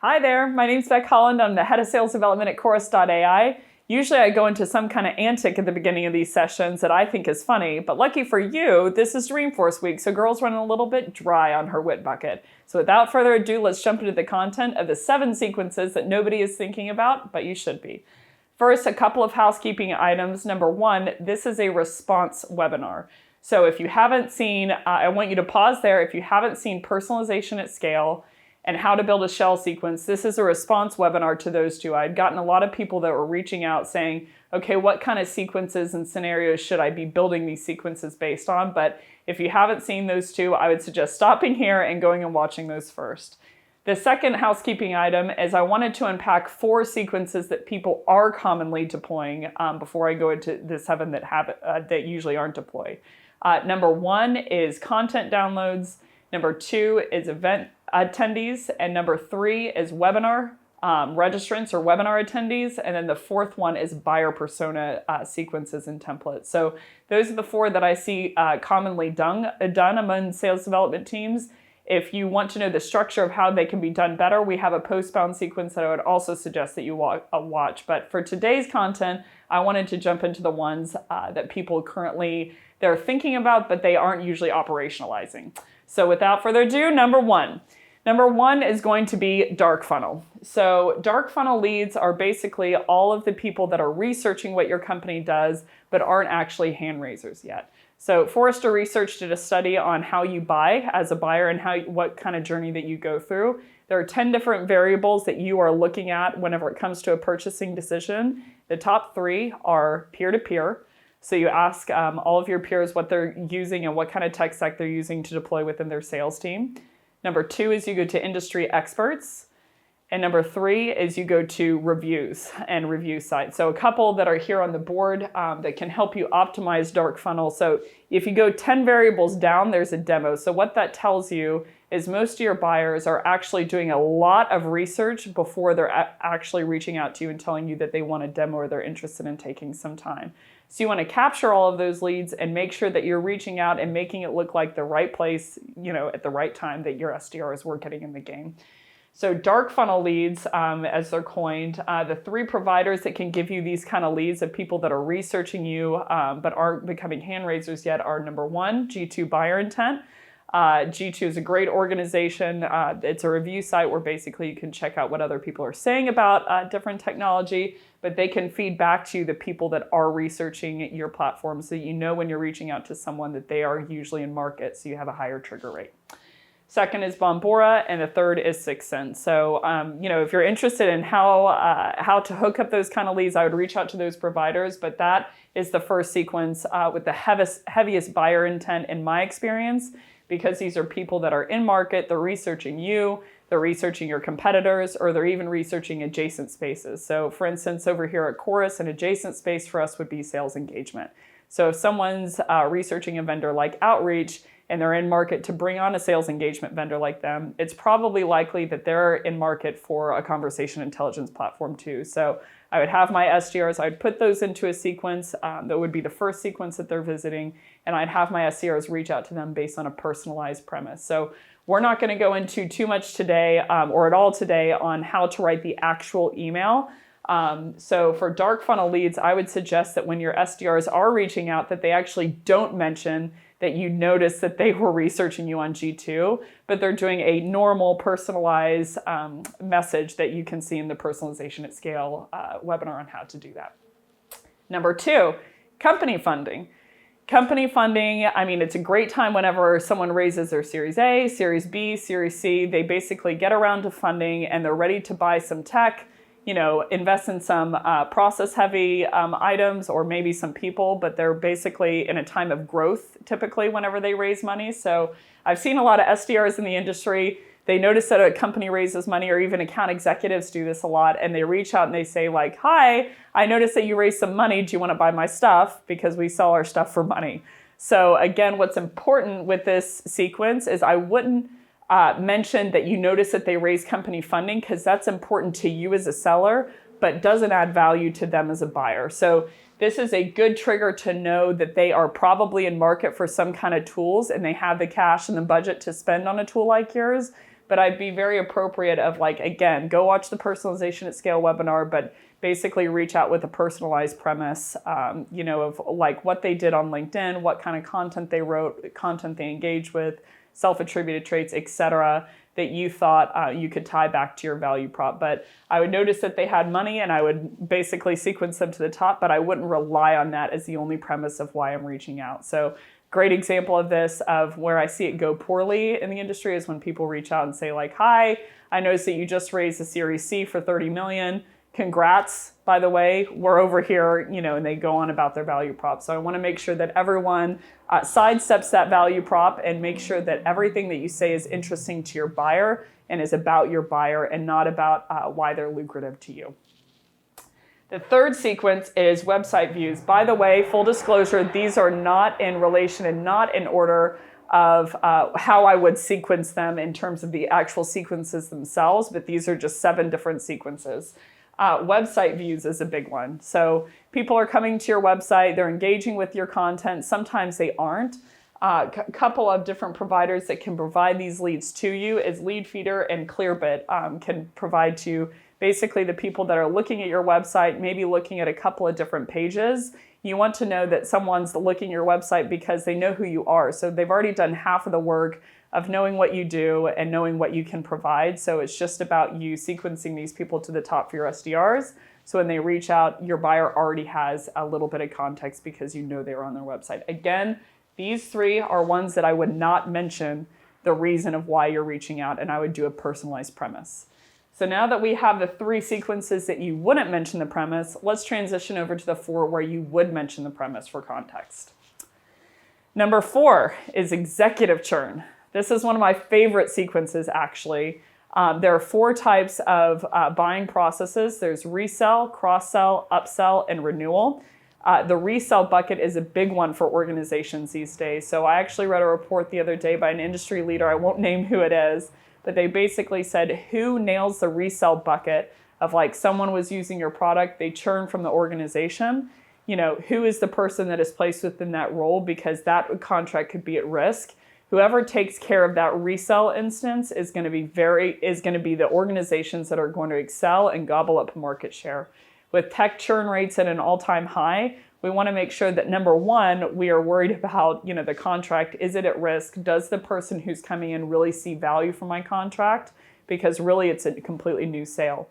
Hi there, my name's Bec Holland. I'm the head of sales development at Chorus.ai. Usually I go into some kind of antic at the beginning of these sessions that I think is funny, but lucky for you, this is Dreamforce week, so girl's running a little bit dry on her wit bucket. So without further ado, let's jump into the content of the 7 sequences that nobody is thinking about, but you should be. First, a couple of housekeeping items. Number 1, this is a response webinar. So if you haven't seen, I want you to pause there. If you haven't seen personalization at scale and how to build a shell sequence, this is a response webinar to those two. I'd gotten a lot of people that were reaching out saying, okay, what kind of sequences and scenarios should I be building these sequences based on? But if you haven't seen those two, I would suggest stopping here and going and watching those first. The second housekeeping item is I wanted to unpack 4 sequences that people are commonly deploying before I go into the 7 that usually aren't deployed. Number 1 is content downloads. Number 2 is event attendees. And number 3 is webinar registrants or webinar attendees. And then the 4th one is buyer persona sequences and templates. So those are the 4 that I see commonly done among sales development teams. If you want to know the structure of how they can be done better, we have a postbound sequence that I would also suggest that you watch. But for today's content, I wanted to jump into the ones that people currently they're thinking about, but they aren't usually operationalizing. So without further ado, number 1. Number 1 is going to be dark funnel. So dark funnel leads are basically all of the people that are researching what your company does, but aren't actually hand raisers yet. So Forrester Research did a study on how you buy as a buyer and what kind of journey that you go through. There are 10 different variables that you are looking at whenever it comes to a purchasing decision. The top 3 are peer-to-peer. So you ask all of your peers what they're using and what kind of tech stack they're using to deploy within their sales team. Number 2 is you go to industry experts. And number 3 is you go to reviews and review sites. So a couple that are here on the board that can help you optimize dark funnel. So if you go 10 variables down, there's a demo. So what that tells you is most of your buyers are actually doing a lot of research before they're actually reaching out to you and telling you that they want a demo or they're interested in taking some time. So you want to capture all of those leads and make sure that you're reaching out and making it look like the right place, at the right time that your SDRs were getting in the game. So dark funnel leads, as they're coined, the 3 providers that can give you these kind of leads of people that are researching you but aren't becoming hand raisers yet are number 1, G2 Buyer Intent. G2 is a great organization. It's a review site where basically you can check out what other people are saying about different technology, but they can feed back to you the people that are researching your platform so you know when you're reaching out to someone that they are usually in market, so you have a higher trigger rate. Second is Bombora, and the third is 6 Sense. So, if you're interested in how to hook up those kind of leads, I would reach out to those providers. But that is the first sequence with the heaviest buyer intent in my experience, because these are people that are in market, they're researching you, they're researching your competitors, or they're even researching adjacent spaces. So, for instance, over here at Chorus, an adjacent space for us would be sales engagement. So if someone's researching a vendor like Outreach, and they're in market to bring on a sales engagement vendor like them, it's probably likely that they're in market for a conversation intelligence platform too. So I would have my SDRs, I'd put those into a sequence that would be the first sequence that they're visiting, and I'd have my SDRs reach out to them based on a personalized premise. So we're not going to go into too much today or at all today on how to write the actual email. So for dark funnel leads, I would suggest that when your SDRs are reaching out that they actually don't mention that you notice that they were researching you on G2, but they're doing a normal personalized message that you can see in the personalization at scale webinar on how to do that. Number 2, company funding. Company funding, it's a great time whenever someone raises their Series A, Series B, Series C. They basically get around to funding and they're ready to buy some tech, invest in some process-heavy items or maybe some people, but they're basically in a time of growth typically whenever they raise money. So I've seen a lot of SDRs in the industry. They notice that a company raises money, or even account executives do this a lot, and they reach out and they say like, hi, I noticed that you raised some money. Do you want to buy my stuff? Because we sell our stuff for money. So again, what's important with this sequence is I wouldn't mention that you notice that they raise company funding, because that's important to you as a seller, but doesn't add value to them as a buyer. So this is a good trigger to know that they are probably in market for some kind of tools and they have the cash and the budget to spend on a tool like yours. but I'd be very appropriate of like, again, go watch the Personalization at Scale webinar, but basically reach out with a personalized premise, of like what they did on LinkedIn, what kind of content they wrote, content they engaged with, self-attributed traits, etc., that you thought you could tie back to your value prop. But I would notice that they had money and I would basically sequence them to the top, but I wouldn't rely on that as the only premise of why I'm reaching out. So great example of this, of where I see it go poorly in the industry, is when people reach out and say like, hi, I noticed that you just raised a Series C for 30 million. Congrats, by the way, we're over here, and they go on about their value prop. So I want to make sure that everyone sidesteps that value prop and make sure that everything that you say is interesting to your buyer and is about your buyer and not about why they're lucrative to you. The third sequence is website views. By the way, full disclosure, these are not in relation and not in order of how I would sequence them in terms of the actual sequences themselves, but these are just 7 different sequences. Website views is a big one. So people are coming to your website, they're engaging with your content. Sometimes they aren't. A couple of different providers that can provide these leads to you is Leadfeeder and Clearbit can provide to basically the people that are looking at your website, maybe looking at a couple of different pages. You want to know that someone's looking at your website because they know who you are. So they've already done half of the work of knowing what you do and knowing what you can provide. So it's just about you sequencing these people to the top for your SDRs. So when they reach out, your buyer already has a little bit of context because you know they were on their website. Again, these 3 are ones that I would not mention the reason of why you're reaching out, and I would do a personalized premise. So now that we have the 3 sequences that you wouldn't mention the premise, let's transition over to the 4 where you would mention the premise for context. Number 4 is executive churn. This is one of my favorite sequences, actually. There are 4 types of buying processes. There's resell, cross-sell, upsell, and renewal. The resell bucket is a big one for organizations these days. So I actually read a report the other day by an industry leader. I won't name who it is, but they basically said, who nails the resell bucket of like someone was using your product, they churn from the organization. Who is the person that is placed within that role, because that contract could be at risk. Whoever takes care of that resell instance is going to be the organizations that are going to excel and gobble up market share. With tech churn rates at an all-time high, we want to make sure that number 1, we are worried about, the contract. Is it at risk? Does the person who's coming in really see value from my contract? Because really it's a completely new sale.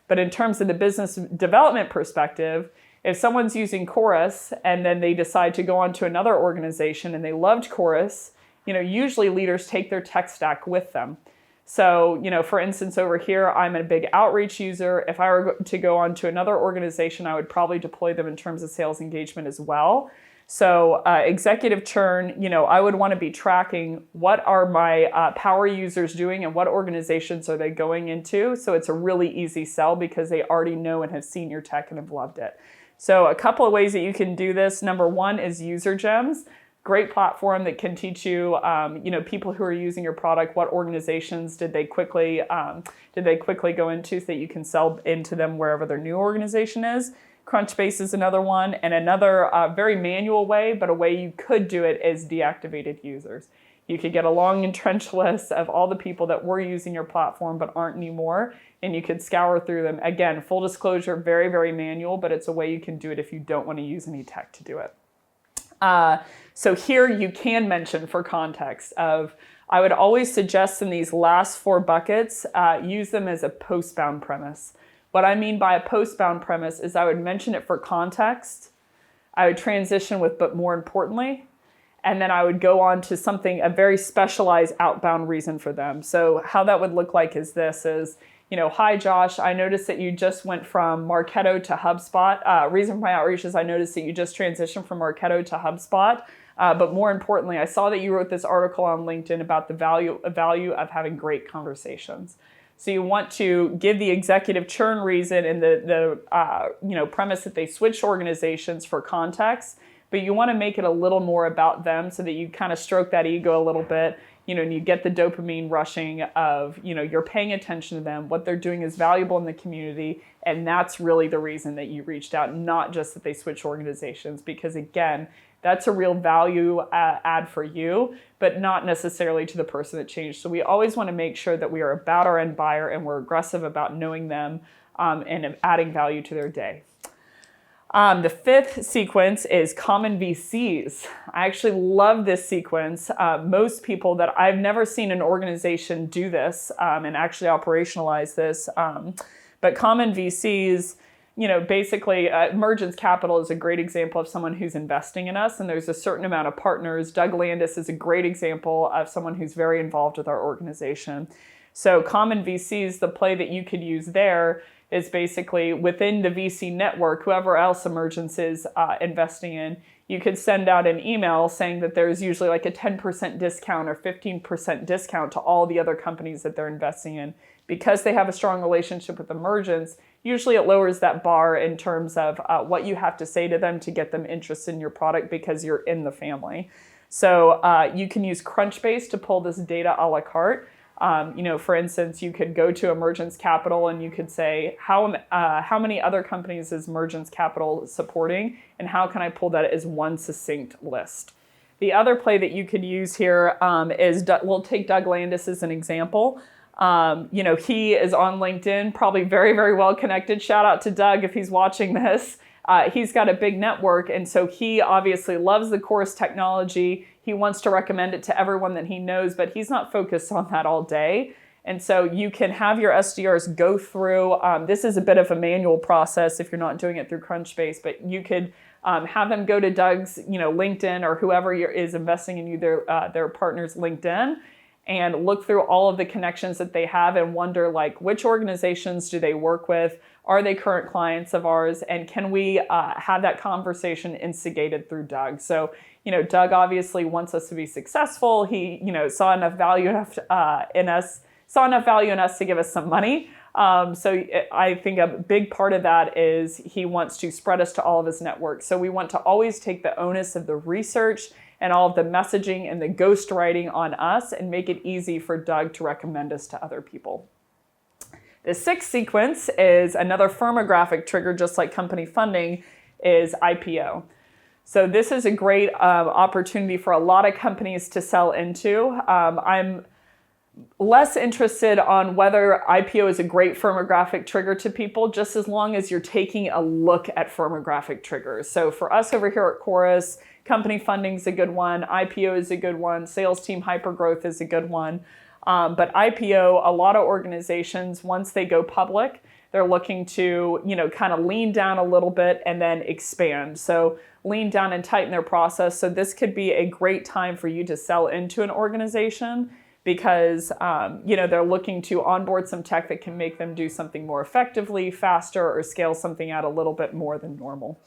But in terms of the business development perspective, if someone's using Chorus and then they decide to go on to another organization and they loved Chorus, usually leaders take their tech stack with them. So, for instance, over here, I'm a big outreach user. If I were to go on to another organization, I would probably deploy them in terms of sales engagement as well. So executive churn, I would want to be tracking what are my power users doing and what organizations are they going into. So it's a really easy sell because they already know and have seen your tech and have loved it. So a couple of ways that you can do this. Number 1 is User Gems. Great platform that can teach you, people who are using your product, what organizations did they quickly go into so that you can sell into them wherever their new organization is. Crunchbase is another one, and another very manual way, but a way you could do it is deactivated users. You could get a long entrenched list of all the people that were using your platform but aren't anymore, and you could scour through them. Again, full disclosure, very, very manual, but it's a way you can do it if you don't want to use any tech to do it. So here you can mention for context of, I would always suggest in these last 4 buckets, use them as a postbound premise. What I mean by a postbound premise is I would mention it for context, I would transition with, but more importantly, and then I would go on to something, a very specialized outbound reason for them. So how that would look like is this is, hi Josh, I noticed that you just went from Marketo to HubSpot. Reason for my outreach is I noticed that you just transitioned from Marketo to HubSpot. But more importantly, I saw that you wrote this article on LinkedIn about the value of having great conversations. So you want to give the executive churn reason and the premise that they switch organizations for context, but you want to make it a little more about them so that you kind of stroke that ego a little bit, and you get the dopamine rushing of, you're paying attention to them, what they're doing is valuable in the community, and that's really the reason that you reached out, not just that they switch organizations, because again, that's a real value add for you, but not necessarily to the person that changed. So we always want to make sure that we are about our end buyer and we're aggressive about knowing them and adding value to their day. The fifth sequence is common VCs. I actually love this sequence. Most people that I've never seen an organization do this and actually operationalize this, but common VCs, basically Emergence Capital is a great example of someone who's investing in us, and there's a certain amount of partners. Doug Landis is a great example of someone who's very involved with our organization. So common VCs, the play that you could use there is basically within the VC network, whoever else Emergence is investing in, you could send out an email saying that there's usually like a 10% discount or 15% discount to all the other companies that they're investing in. Because they have a strong relationship with Emergence, usually it lowers that bar in terms of what you have to say to them to get them interested in your product because you're in the family. So you can use Crunchbase to pull this data a la carte. For instance, you could go to Emergence Capital and you could say, how many other companies is Emergence Capital supporting, and how can I pull that as one succinct list? The other play that you could use here is, we'll take Doug Landis as an example. He is on LinkedIn, probably very, very well connected. Shout out to Doug if he's watching this. He's got a big network, and so he obviously loves the course technology. He wants to recommend it to everyone that he knows, but he's not focused on that all day. And so you can have your SDRs go through, this is a bit of a manual process if you're not doing it through Crunchbase, but you could have them go to Doug's LinkedIn or whoever is investing in you, their partner's LinkedIn, and look through all of the connections that they have and wonder which organizations do they work with? Are they current clients of ours? And can we have that conversation instigated through Doug? So, Doug obviously wants us to be successful. He, saw enough value in us to give us some money. So I think a big part of that is he wants to spread us to all of his networks. So we want to always take the onus of the research and all of the messaging and the ghostwriting on us and make it easy for Doug to recommend us to other people. The sixth sequence is another firmographic trigger, just like company funding, is IPO. So this is a great opportunity for a lot of companies to sell into. I'm less interested on whether IPO is a great firmographic trigger to people, just as long as you're taking a look at firmographic triggers. So for us over here at Chorus, company funding is a good one, IPO is a good one, sales team hypergrowth is a good one. But IPO, a lot of organizations, once they go public, they're looking to, kind of lean down a little bit and then expand. So lean down and tighten their process. So this could be a great time for you to sell into an organization because, they're looking to onboard some tech that can make them do something more effectively, faster, or scale something out a little bit more than normal.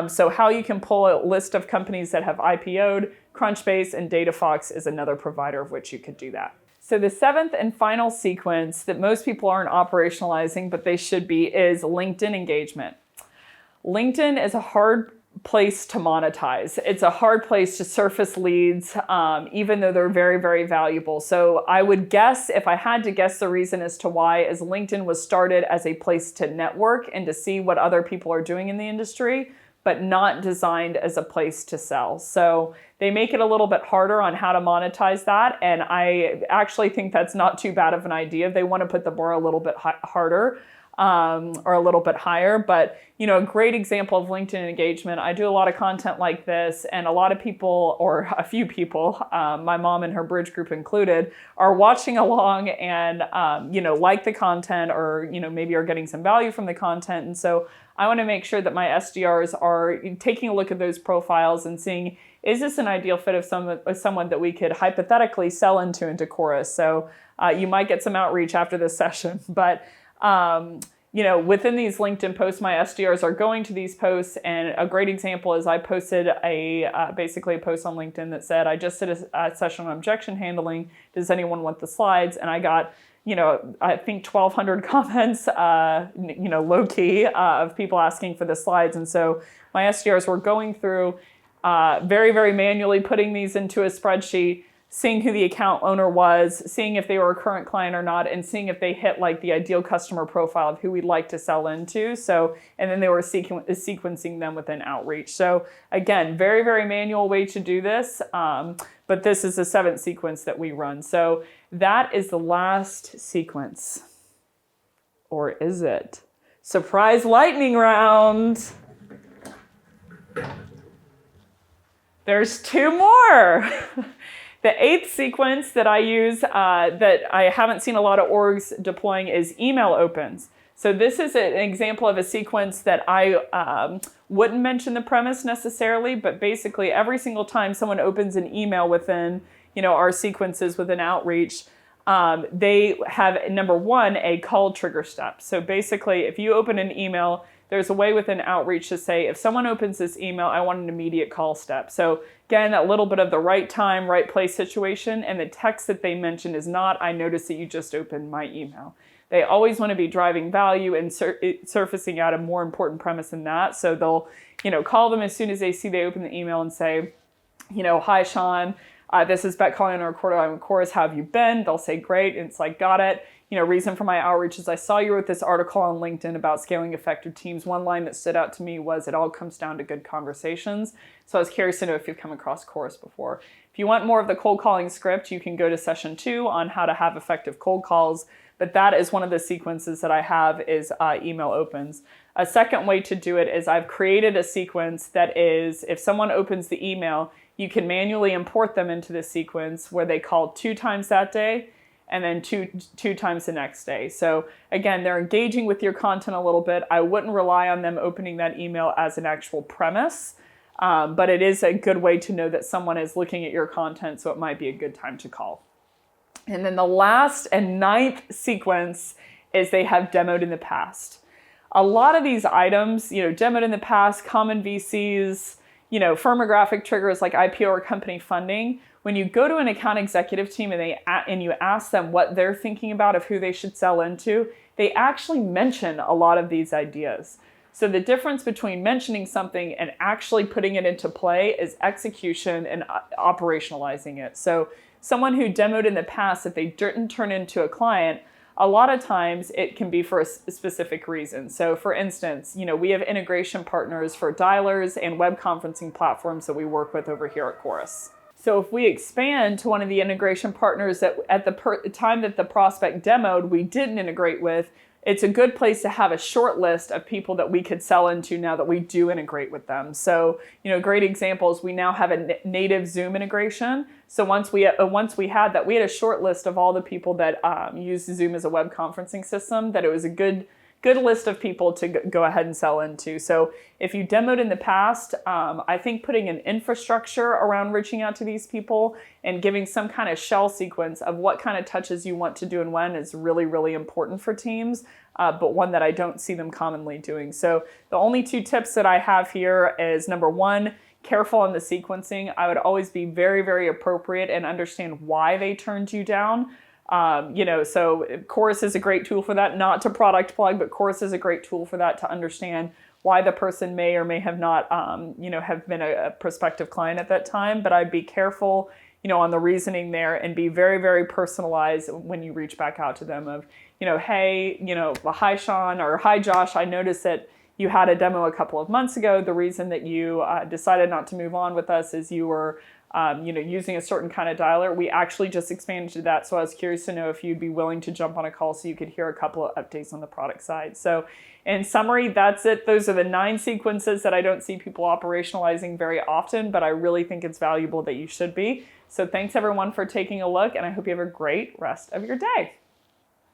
So how you can pull a list of companies that have IPO'd, Crunchbase and DataFox is another provider of which you could do that. So the seventh and final sequence that most people aren't operationalizing, but they should be, is LinkedIn engagement. LinkedIn is a hard place to monetize. It's a hard place to surface leads, even though they're very, very valuable. So I would guess, if I had to guess the reason as to why, is LinkedIn was started as a place to network and to see what other people are doing in the industry, but not designed as a place to sell. So they make it a little bit harder on how to monetize that. And I actually think that's not too bad of an idea. They want to put the bar a little bit harder or a little bit higher. But, a great example of LinkedIn engagement, I do a lot of content like this, and a lot of people, or a few people, my mom and her bridge group included, are watching along and, like the content or, maybe are getting some value from the content. And so I want to make sure that my SDRs are taking a look at those profiles and seeing, is this an ideal fit of someone that we could hypothetically sell into Chorus? So you might get some outreach after this session. But, within these LinkedIn posts, my SDRs are going to these posts. And a great example is I posted basically a post on LinkedIn that said, I just did a session on objection handling. Does anyone want the slides? And I got I think 1,200 comments, low key, of people asking for the slides. And so my SDRs were going through very, very manually putting these into a spreadsheet, seeing who the account owner was, seeing if they were a current client or not, and seeing if they hit like the ideal customer profile of who we'd like to sell into. So, and then they were sequencing them within outreach. So again, very, very manual way to do this. But this is the 7th sequence that we run. So that is the last sequence. Or is it? Surprise lightning round. There's 2 more. The 8th sequence that I use that I haven't seen a lot of orgs deploying is email opens. So this is an example of a sequence that I wouldn't mention the premise necessarily, but basically every single time someone opens an email within, our sequences within outreach, they have, number 1, a call trigger step. So basically, if you open an email, there's a way within outreach to say, if someone opens this email, I want an immediate call step. So again, that little bit of the right time, right place situation, and the text that they mention is not, I noticed that you just opened my email. They always want to be driving value and surfacing out a more important premise than that. So they'll, call them as soon as they see they open the email and say, hi, Sean, this is Bec Holland on a quarter line with Chorus. How have you been? They'll say, great. And it's like, got it. Reason for my outreach is I saw you wrote this article on LinkedIn about scaling effective teams. One line that stood out to me was it all comes down to good conversations. So I was curious to know if you've come across Chorus before. If you want more of the cold calling script, you can go to session 2 on how to have effective cold calls. But that is one of the sequences that I have is email opens. A second way to do it is I've created a sequence that is, if someone opens the email, you can manually import them into the sequence where they call 2 times that day and then two times the next day. So again, they're engaging with your content a little bit. I wouldn't rely on them opening that email as an actual premise, but it is a good way to know that someone is looking at your content, so it might be a good time to call. And then the last and 9th sequence is they have demoed in the past. A lot of these items, demoed in the past, common VCs, firmographic triggers like IPO or company funding, when you go to an account executive team and you ask them what they're thinking about of who they should sell into, they actually mention a lot of these ideas. So the difference between mentioning something and actually putting it into play is execution and operationalizing it. So someone who demoed in the past, if they didn't turn into a client, a lot of times it can be for a specific reason. So for instance, we have integration partners for dialers and web conferencing platforms that we work with over here at Chorus. So if we expand to one of the integration partners that at the time that the prospect demoed, we didn't integrate with, it's a good place to have a short list of people that we could sell into now that we do integrate with them. So, great examples, we now have a native Zoom integration. So once we had that, we had a short list of all the people that use Zoom as a web conferencing system, that it was a good list of people to go ahead and sell into. So if you demoed in the past, I think putting an infrastructure around reaching out to these people and giving some kind of shell sequence of what kind of touches you want to do and when is really, really important for teams, but one that I don't see them commonly doing. So the only 2 tips that I have here is number 1, careful on the sequencing. I would always be very, very appropriate and understand why they turned you down. So Chorus is a great tool for that, not to product plug, but Chorus is a great tool for that to understand why the person may or may have not, have been a prospective client at that time. But I'd be careful, on the reasoning there and be very, very personalized when you reach back out to them of, hey, hi, Sean, or hi, Josh, I noticed that you had a demo a couple of months ago. The reason that you decided not to move on with us is you were using a certain kind of dialer. We actually just expanded to that. So I was curious to know if you'd be willing to jump on a call so you could hear a couple of updates on the product side. So in summary, that's it. Those are the 9 sequences that I don't see people operationalizing very often, but I really think it's valuable that you should be. So thanks everyone for taking a look, and I hope you have a great rest of your day.